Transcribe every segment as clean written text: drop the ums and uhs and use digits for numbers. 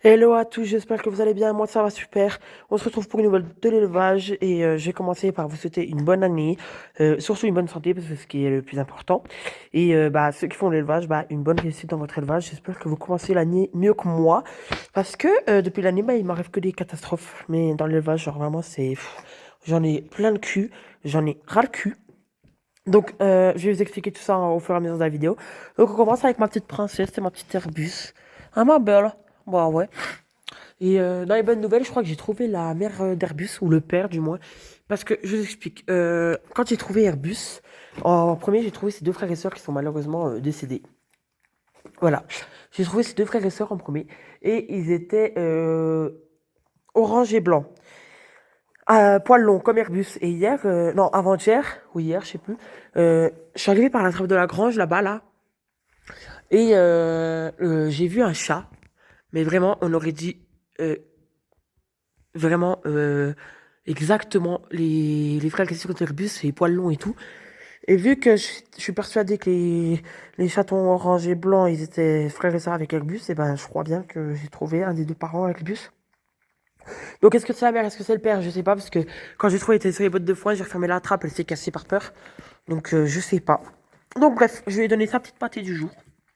Hello à tous, j'espère que vous allez bien. Moi, ça va super. On se retrouve pour une nouvelle de l'élevage et je vais commencer par vous souhaiter une bonne année, surtout une bonne santé parce que c'est ce qui est le plus important. Et ceux qui font l'élevage, une bonne réussite dans votre élevage. J'espère que vous commencez l'année mieux que moi parce que depuis l'année, il m'arrive que des catastrophes. Mais dans l'élevage, genre vraiment, j'en ai plein le cul, j'en ai ras le cul. Donc, je vais vous expliquer tout ça au fur et à mesure de la vidéo. Donc, on commence avec ma petite princesse et ma petite Airbus. Ah, ma belle. Bah ouais. Et dans les bonnes nouvelles, je crois que j'ai trouvé la mère d'Airbus, ou le père du moins. Parce que, je vous explique, quand j'ai trouvé Airbus, en premier, j'ai trouvé ses deux frères et sœurs qui sont malheureusement décédés. Voilà. J'ai trouvé ses deux frères et sœurs en premier. Et ils étaient orange et blanc. Poil long, comme Airbus. Et hier, non, avant-hier, ou hier, je sais plus, je suis arrivé par la trappe de la grange, là-bas, là. Et j'ai vu un chat. Mais vraiment, on aurait dit euh, vraiment exactement les frères Christian Airbus, les poils longs et tout. Et vu que je suis persuadé que les chatons orange et blanc, ils étaient frères et sœurs avec Airbus, et ben je crois bien que j'ai trouvé un des deux parents avec Airbus. Donc est-ce que c'est la mère, est-ce que c'est le père? Je sais pas, parce que quand j'ai trouvé, il était sur les bottes de foin, j'ai refermé la trappe, elle s'est cassée par peur. Donc je sais pas. Donc bref, je lui ai donné sa petite pâtée du jour.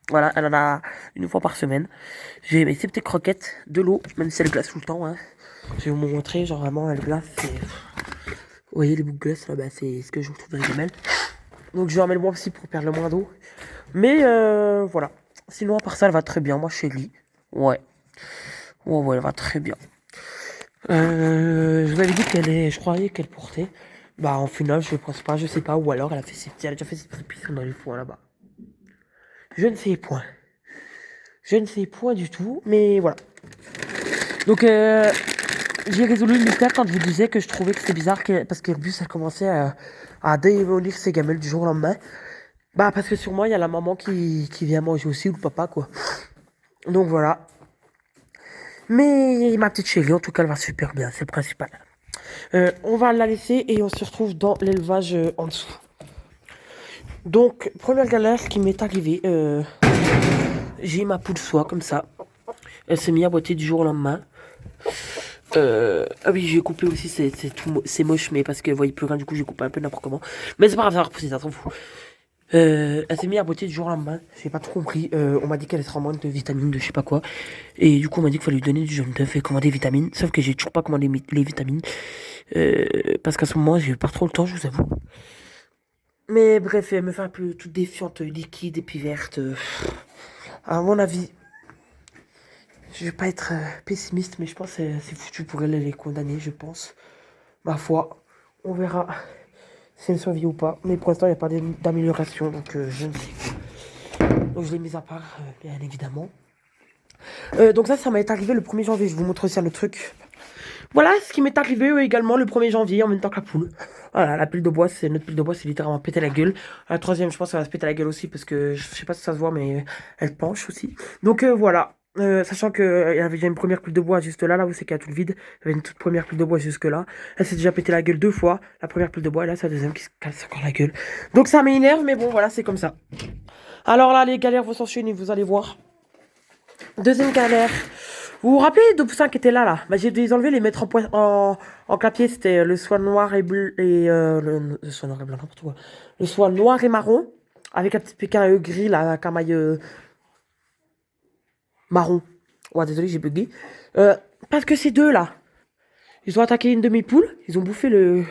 Voilà, elle en a une fois par semaine. J'ai mes petites croquettes, de l'eau, même si elle glace tout le temps. Hein. Je vais vous montrer, genre vraiment, elle glace. Vous voyez les boucles glace là, c'est ce que je retrouve dans les gamelles. Donc je vais en mettre moi aussi pour perdre le moins d'eau. Mais voilà. Sinon, à part ça, elle va très bien, moi chérie. Ouais. Ouais, ouais, elle va très bien. Je vous avais dit je croyais qu'elle portait. Bah, en final, je pense pas, je sais pas. Ou alors, elle a déjà fait ses petites piscines dans les foins là-bas. Je ne sais point. Je ne sais point du tout, mais voilà. Donc, j'ai résolu le mystère quand je vous disais que je trouvais que c'était bizarre parce qu'Airbus a commencé à démolir ses gamelles du jour au lendemain. Bah, parce que sur moi, il y a la maman qui vient manger aussi, ou le papa, quoi. Donc voilà. Mais ma petite chérie, en tout cas, elle va super bien, c'est le principal. On va la laisser et on se retrouve dans l'élevage en dessous. Donc, première galère qui m'est arrivée, j'ai ma poule soie comme ça. Elle s'est mise à boiter du jour au lendemain. Ah oui, j'ai coupé aussi, c'est moche, mais parce qu'elle voyait plus rien, du coup j'ai coupé un peu n'importe comment. Mais c'est pas grave, ça va repousser, ça s'en fout. Elle s'est mise à boiter du jour au lendemain, j'ai pas trop compris. On m'a dit qu'elle serait en manque de vitamines, de je sais pas quoi. Et du coup on m'a dit qu'il fallait lui donner du jaune d'œuf et commander des vitamines. Sauf que j'ai toujours pas commandé les vitamines. Parce qu'à ce moment j'ai pas trop le temps, je vous avoue. Mais bref, elle me fait un peu toute défiante, liquide et puis verte. À mon avis, je vais pas être pessimiste, mais je pense que c'est foutu pour elle, elle est condamnée, je pense. Ma foi, on verra si elle survit ou pas. Mais pour l'instant, il n'y a pas d'amélioration, donc je ne sais pas. Donc je l'ai mise à part, bien évidemment. Donc ça m'est arrivé le 1er janvier. Je vous montre aussi un autre truc. Voilà ce qui m'est arrivé également le 1er janvier en même temps que la poule. Voilà, la pile de bois, notre pile de bois, c'est littéralement pété la gueule. La troisième, je pense, ça va se péter la gueule aussi parce que je sais pas si ça se voit, mais elle penche aussi. Donc voilà. Sachant qu'il y avait déjà une première pile de bois juste là, là où c'est qu'il y a tout le vide. Il y avait une toute première pile de bois jusque là. Elle s'est déjà pété la gueule 2 fois. La première pile de bois, et là, c'est la deuxième qui se casse encore la gueule. Donc ça m'énerve, mais bon, voilà, c'est comme ça. Alors là, les galères vont s'enchaîner, vous allez voir. Deuxième galère. Vous vous rappelez les deux poussins qui étaient là? J'ai dû les enlever, les mettre en clapier. C'était le soie noir et bleu. Et, le soie noir et blanc, n'importe quoi. Le soie noir et marron. Avec un petit pékin gris, là, avec un maille marron. Ouais, désolé, j'ai bugué. Parce que ces deux-là, ils ont attaqué une de mes poules. Ils ont bouffé le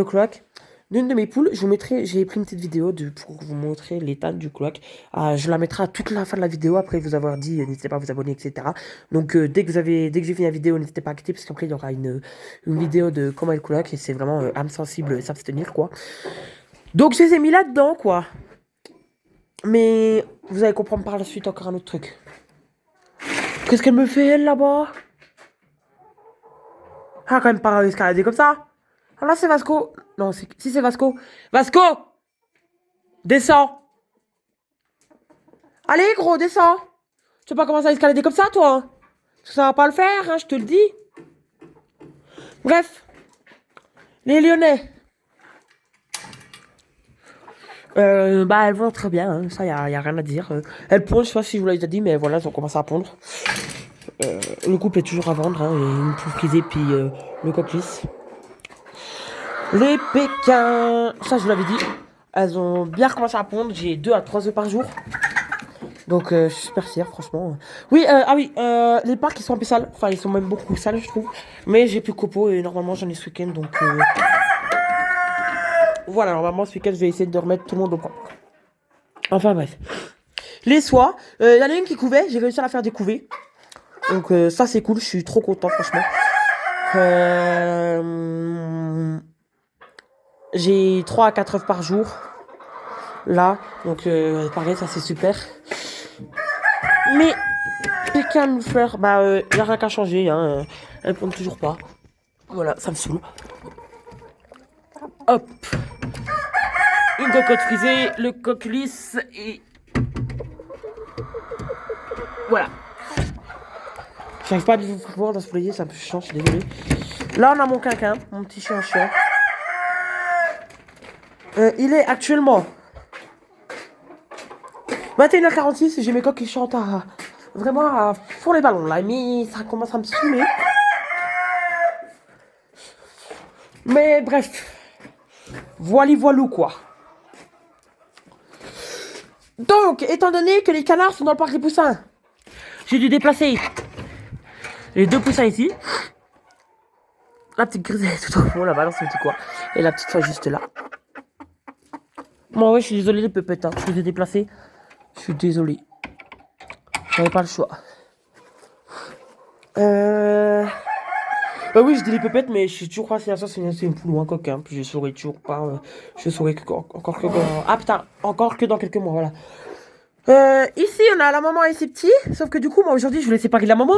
cloaque d'une de mes poules. J'ai pris une petite vidéo pour vous montrer l'état du cloaque. Je la mettrai à toute la fin de la vidéo après vous avoir dit, n'hésitez pas à vous abonner, etc. Donc dès que j'ai fini la vidéo, n'hésitez pas à quitter parce qu'après il y aura une vidéo de comment est le cloaque et c'est vraiment âme sensible, s'abstenir quoi. Donc je les ai mis là-dedans quoi. Mais vous allez comprendre par la suite encore un autre truc. Qu'est-ce qu'elle me fait elle là-bas? Ah, quand même pas escalader comme ça. Ah là, c'est Vasco. Non, si c'est Vasco. Vasco! Descends! Allez, gros, descends! Tu vas pas commencer à escalader comme ça, toi? Ça va pas le faire, hein, je te le dis. Bref, les Lyonnais. Elles vont très bien, hein, ça, y a rien à dire. Elles pondent, je sais pas si je vous l'avais déjà dit, mais voilà, elles ont commencé à pondre. Le couple est toujours à vendre, hein, une poule frisée puis le coq lisse. Les Pékins, ça je vous l'avais dit, elles ont bien recommencé à pondre. J'ai 2 à 3 œufs par jour. Donc je suis super fier, franchement. Oui, les parcs ils sont un peu sales. Enfin, ils sont même beaucoup sales, je trouve. Mais j'ai plus de copeaux et normalement j'en ai ce week-end. Donc voilà, normalement ce week-end je vais essayer de remettre tout le monde au point. Enfin bref. Les soies, il y en a une qui couvait, j'ai réussi à la faire découver. Donc ça c'est cool, je suis trop content franchement. J'ai 3 à 4 œufs par jour. Là, donc pareil, ça c'est super. Mais Pékin nous faire, y a rien qu'à changer, hein. Elles pondent toujours pas. Voilà, ça me saoule. Hop. Une cocotte frisée, le coq lisse et voilà. J'arrive pas à vous voir dans ce foyer, c'est un peu chiant, je suis désolé. Là, on a mon quinquin, mon petit chien chien. Il est actuellement 21h46 et j'ai mes coqs qui chantent vraiment à fond les ballons là. Mais ça commence à me saouler. Mais bref. Voilou quoi. Donc, étant donné que les canards sont dans le parc des poussins, j'ai dû déplacer les 2 poussins ici. La petite grise elle est tout au fond là-bas dans son petit coin. Et la petite fois juste là. Moi ouais, je suis désolé les pépettes, hein. Je les ai déplacés. Je suis désolé. J'avais pas le choix. Bah oui, je dis les pépettes, mais je suis toujours pas si c'est une poule ou un coq, hein. Puis je saurais toujours pas. Je saurais encore que dans. Ah putain, encore que dans quelques mois, voilà. Ici, on a la maman et ses petits. Sauf que du coup, moi aujourd'hui, je voulais séparer la maman.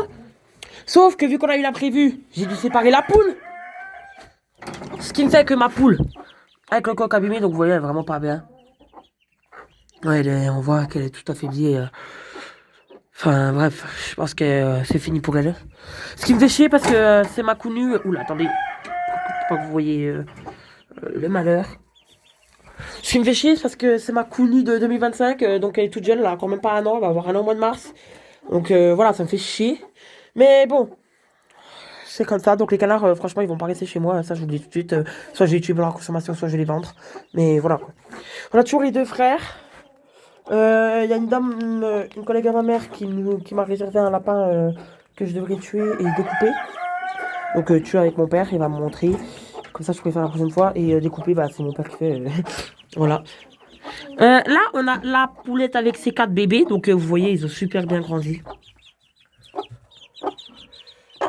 Sauf que vu qu'on a eu l'imprévu, j'ai dû séparer la poule. Ce qui me fait que ma poule, avec le coq abîmé, donc vous voyez, elle est vraiment pas bien. Ouais, on voit qu'elle est tout affaiblie. Enfin bref, je pense que c'est fini pour elle. Ce qui me fait chier parce que c'est ma counue. Oula, attendez. Pour pas que vous voyez le malheur. Ce qui me fait chier parce que c'est ma counue de 2025. Donc elle est toute jeune, elle a quand même pas un an. Elle va avoir un an au mois de mars. Donc voilà, ça me fait chier. Mais bon, c'est comme ça. Donc les canards, franchement, ils vont pas rester chez moi. Ça, je vous le dis tout de suite. Soit je les tue pour leur consommation, soit je vais les vendre. Mais voilà. On a toujours les 2 frères. Il y a une dame, une collègue à ma mère qui m'a réservé un lapin que je devrais tuer et découper. Donc tuer avec mon père, il va me montrer. Comme ça je pourrais faire la prochaine fois. Et découper, bah c'est mon père qui fait. Voilà. Là, on a la poulette avec ses 4 bébés. Donc vous voyez, ils ont super bien grandi.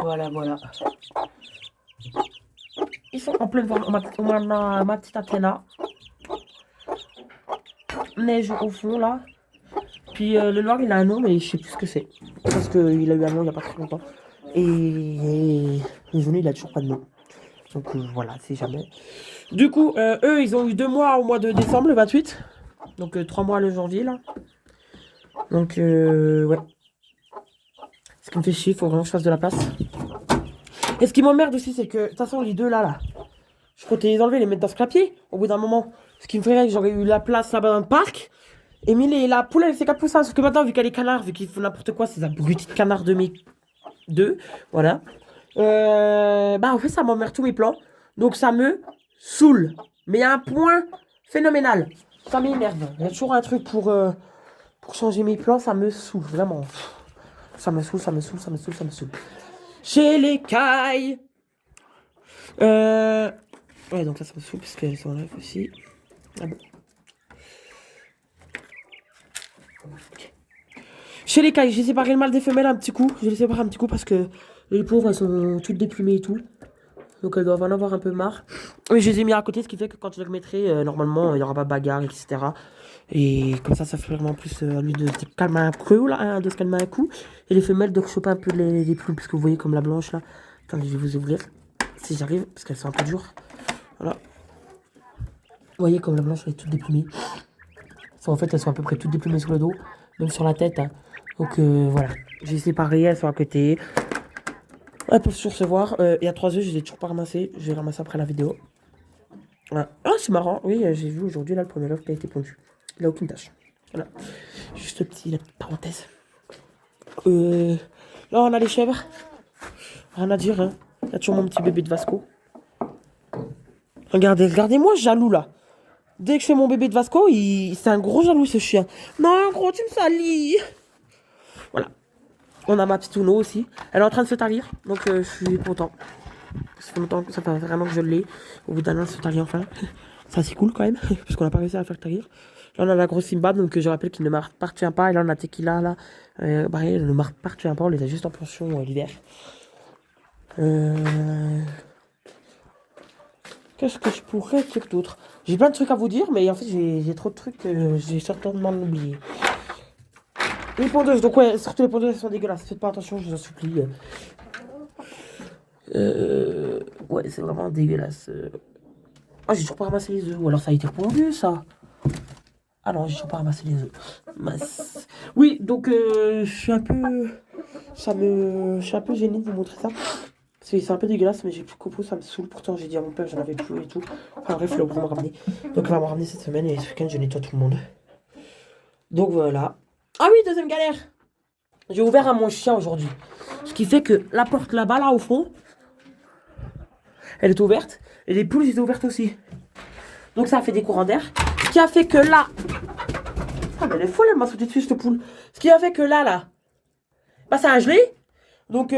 Voilà, voilà. Ils sont en pleine forme. On a ma petite Athéna. Neige au fond là. Puis le noir il a un nom mais je sais plus ce que c'est. Parce qu'il a eu un nom il n'y a pas très longtemps. Et le jaune il a toujours pas de nom. Donc voilà, c'est jamais. Du coup, eux ils ont eu 2 mois au mois de décembre, le 28. Donc 3 mois le janvier là. Donc ouais. Ce qui me fait chier, il faut vraiment que je fasse de la place. Et ce qui m'emmerde aussi, c'est que de toute façon les 2 là. Je comptais les enlever, les mettre dans ce clapier au bout d'un moment. Ce qui me ferait que j'aurais eu la place là-bas dans le parc. Et mis la poule avec ses 4 poussins. Sauf que maintenant, vu qu'elle est canard, vu qu'ils font n'importe quoi, ces abrutis de canards de mes 2. Voilà. En fait, ça m'emmerde tous mes plans. Donc ça me saoule. Mais il y a un point phénoménal. Ça m'énerve. Il y a toujours un truc pour changer mes plans. Ça me saoule, vraiment. Ça me saoule, ça me saoule, ça me saoule, ça me saoule. Chez les cailles. Ouais, donc là, ça me saoule parce qu'elles sont là aussi. Ah bon. Chez les cailles, j'ai séparé le mâle des femelles un petit coup. Je les sépare un petit coup parce que les pauvres, elles sont toutes déplumées et tout. Donc elles doivent en avoir un peu marre. Mais je les ai mis à côté, ce qui fait que quand je les remettrai, normalement, il n'y aura pas de bagarre, etc. Et comme ça fait vraiment plus à lui de se calmer un peu, là, hein, de se calmer un coup. Et les femelles de choper un peu les plumes, parce que vous voyez comme la blanche, là. Attendez, je vais vous ouvrir, si j'arrive, parce qu'elles sont un peu dures. Voilà. Vous voyez comme la blanche, elle est toute déplumée. En fait, elles sont à peu près toutes déplumées sur le dos, même sur la tête, hein. Donc voilà, j'ai séparé, elles sont à côté. Elles peuvent se recevoir. Il y a 3 œufs, je les ai toujours pas ramassés. Je vais ramasser après la vidéo. Voilà. Ah, c'est marrant. Oui, j'ai vu aujourd'hui là le premier œuf qui a été pondu. Il a aucune tâche. Voilà. Juste la petite parenthèse. Il Là, on a les chèvres. Rien à dire, hein. Il y a toujours mon petit bébé de Vasco. Regardez, regardez-moi, jaloux, là. Dès que je fais mon bébé de Vasco, c'est un gros jaloux, ce chien. Non, gros, tu me salis. Voilà. On a ma petite Uno aussi. Elle est en train de se tarir, donc je suis content. Ça fait longtemps que ça fait vraiment que je l'ai. Au bout d'un an, elle se tarit enfin. Ça, c'est cool quand même, parce qu'on n'a pas réussi à la faire tarir. Là, on a la grosse Simba, donc je rappelle qu'il ne m'appartient pas. Et là, on a Tequila, là. Pareil, elle ne m'appartient pas. On les a juste en pension l'hiver. Qu'est-ce que je pourrais dire d'autre? J'ai plein de trucs à vous dire, mais en fait, j'ai trop de trucs que j'ai certainement oublié. Les pondeuses, donc ouais, surtout les pondeuses, elles sont dégueulasses. Faites pas attention, je vous en supplie. Ouais, c'est vraiment dégueulasse. Ah, j'ai toujours pas ramassé les œufs. Ou alors ça a été pondu, ça. Ah non, j'ai toujours pas ramassé les œufs. Mince. Oui, donc je suis un peu... Je suis un peu gêné de vous montrer ça. C'est un peu dégueulasse, mais j'ai plus de copeaux, ça me saoule. Pourtant, j'ai dit à mon père, j'en avais plus et tout. Enfin bref, il va me ramener. Donc, il va me ramener cette semaine et ce week-end, je nettoie tout le monde. Donc voilà. Ah oui, deuxième galère. J'ai ouvert à mon chien aujourd'hui. Ce qui fait que la porte là-bas, là au fond, elle est ouverte. Et les poules étaient ouvertes aussi. Donc ça a fait des courants d'air. Ce qui a fait que là... Ah mais elle est folle, elle m'a sauté dessus cette poule. Ce qui a fait que là... Bah ça a gelé. Donc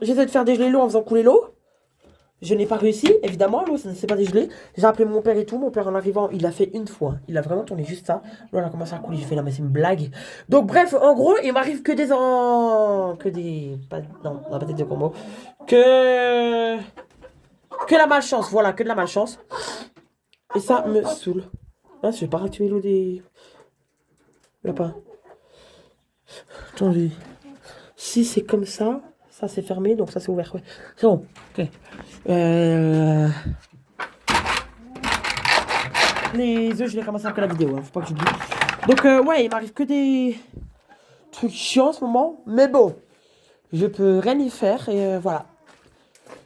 j'essaie de faire dégeler l'eau en faisant couler l'eau. Je n'ai pas réussi, évidemment, l'eau ça ne s'est pas dégelé. J'ai appelé mon père et tout. Mon père en arrivant, il l'a fait une fois. Il a vraiment tourné juste ça. Là, on a commencé à couler. J'ai fait, non, mais c'est une blague. Donc, bref, en gros, il m'arrive que des Que des. Non, on n'a pas dit de combo. Que. Que la malchance. Voilà, que de la malchance. Et ça me saoule. Ah, je vais pas ratuer l'eau des. Lapins. Attendez. Si c'est comme ça. Ça c'est fermé, donc ça c'est ouvert, ouais. C'est bon, ok. Les œufs, je les ramasse après la vidéo, hein, faut pas que j'oublie. Donc, ouais, il m'arrive que des trucs chiants en ce moment. Mais bon, je peux rien y faire et voilà.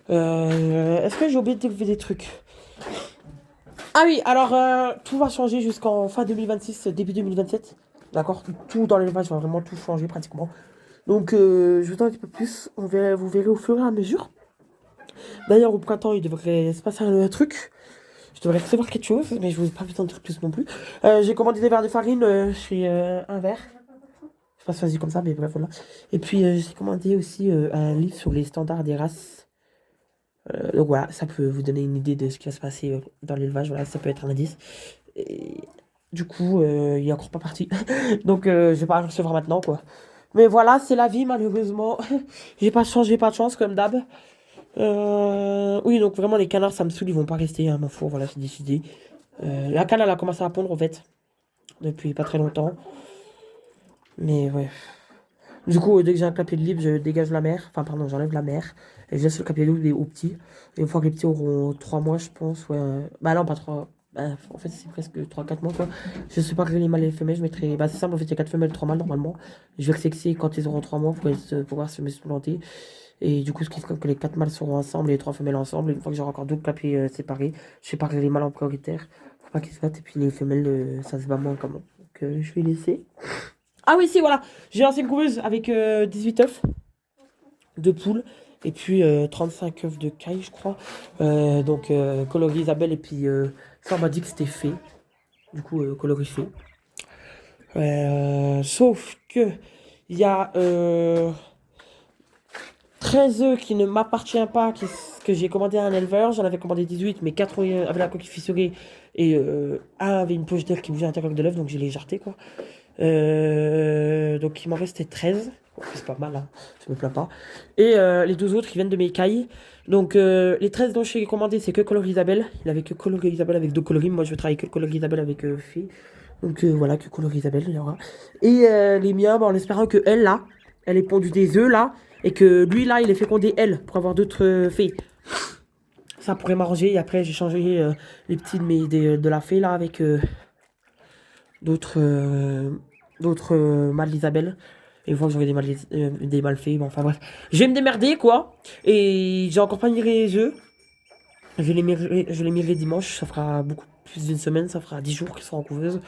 Est-ce que j'ai oublié de découvrir des trucs? Ah oui, alors, tout va changer jusqu'en fin 2026, début 2027. D'accord? Tout dans l'élevage va vraiment tout changer pratiquement. Donc, je vous en dis un petit peu plus. Vous verrez au fur et à mesure. D'ailleurs, au printemps, il devrait se passer un truc. Je devrais recevoir quelque chose, mais je ne vous ai pas besoin de dire plus non plus. J'ai commandé des verres de farine chez un verre. Je sais pas si ça se dit comme ça, mais bref, voilà. Et puis, j'ai commandé aussi un livre sur les standards des races. Donc voilà, ça peut vous donner une idée de ce qui va se passer dans l'élevage. Voilà, ça peut être un indice. Et du coup, il est encore pas parti. Donc, je vais pas le recevoir maintenant, quoi. Mais voilà, c'est la vie, malheureusement. J'ai pas de chance, j'ai pas de chance, comme d'hab. Oui, donc vraiment, les canards, ça me saoule, ils vont pas rester à ma four, voilà, c'est décidé. La canne, elle a commencé à pondre, en fait, depuis pas très longtemps. Mais ouais. Du coup, dès que j'ai un clapier de libre, je dégage la mère. Enfin, pardon, j'enlève la mère. Et je laisse le clapier de libre aux petits. Et une fois que les petits auront 3 mois, je pense, ouais. Bah non, pas 3. Bah, en fait, c'est presque 3 4 mois, quoi. Je sais pas que les mâles et les femelles, je mettrai. Bah, c'est simple, en fait, il y a 4 femelles, 3 mâles, normalement. Je vais sexer quand ils auront 3 mois pour pouvoir se supplanter. Et du coup, ce qui ferait que les 4 mâles seront ensemble et les 3 femelles ensemble. Et une fois que j'aurai encore d'autres clapiers séparés, je séparerai les mâles en prioritaire. Pour pas qu'ils se battent. Et puis les femelles, ça se bat moins comment. Donc, je vais laisser. Ah oui, si, voilà. J'ai lancé une couveuse avec 18 œufs de poule. Et puis 35 œufs de caille, je crois. Donc, coloris Isabelle. Et puis, ça, on m'a dit que c'était fait. Du coup, coloris fait. Sauf que, il y a 13 œufs qui ne m'appartiennent pas, que j'ai commandé à un éleveur. J'en avais commandé 18, mais 4 avaient la coquille fissurée. Et un avait une poche d'air qui bougeait à l'intérieur de l'œuf, donc je l'ai jarté, quoi. Donc il m'en restait 13. C'est pas mal, hein. Je me plains pas. Et les 12 autres qui viennent de mes cailles. Donc les 13 dont j'ai commandé, c'est que coloris Isabelle. Il avait que coloris Isabelle avec 2 coloris. Moi je vais travailler que coloris Isabelle avec Fée. Donc voilà, que coloris Isabelle, il y aura. Et les miens, bah, en espérant que elle là, elle ait pondu des œufs là. Et que lui là, il ait fécondé elle pour avoir d'autres fées. Ça pourrait m'arranger. Et après, j'ai changé les petits de la fée là avec d'autres mâles d'Isabelle. Et une fois que j'aurai des mâles faits, bon, enfin bref. Je vais me démerder, quoi. Et j'ai encore pas miré les œufs. Je les mirerai dimanche. Ça fera beaucoup plus d'une semaine. Ça fera 10 jours qu'ils seront en couveuse.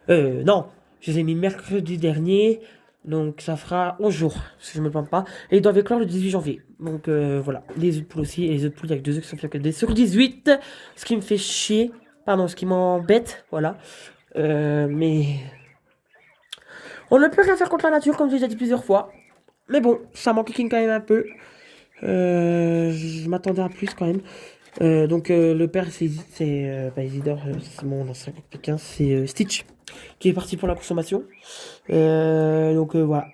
Non, je les ai mis mercredi dernier. Donc ça fera 11 jours, si je ne me trompe pas. Et ils doivent éclore le 18 janvier. Donc voilà, les œufs de poule aussi. Et les œufs de poule, il y a que 2 œufs qui sont fécondés sur 18. Ce qui me fait chier. Pardon, ce qui m'embête. Voilà. Mais on ne peut rien faire contre la nature, comme j'ai déjà dit plusieurs fois. Mais bon, ça m'enquiquine quand même un peu. Je m'attendais à plus quand même. Le père, c'est pas Isidore, c'est mon ancien quelqu'un, c'est Stitch, qui est parti pour la consommation. Voilà.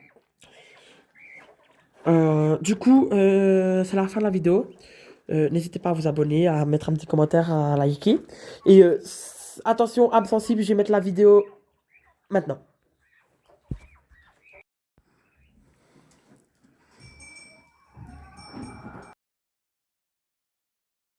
C'est la fin de la vidéo. N'hésitez pas à vous abonner, à mettre un petit commentaire, à liker. Et attention, âme sensible, je vais mettre la vidéo maintenant.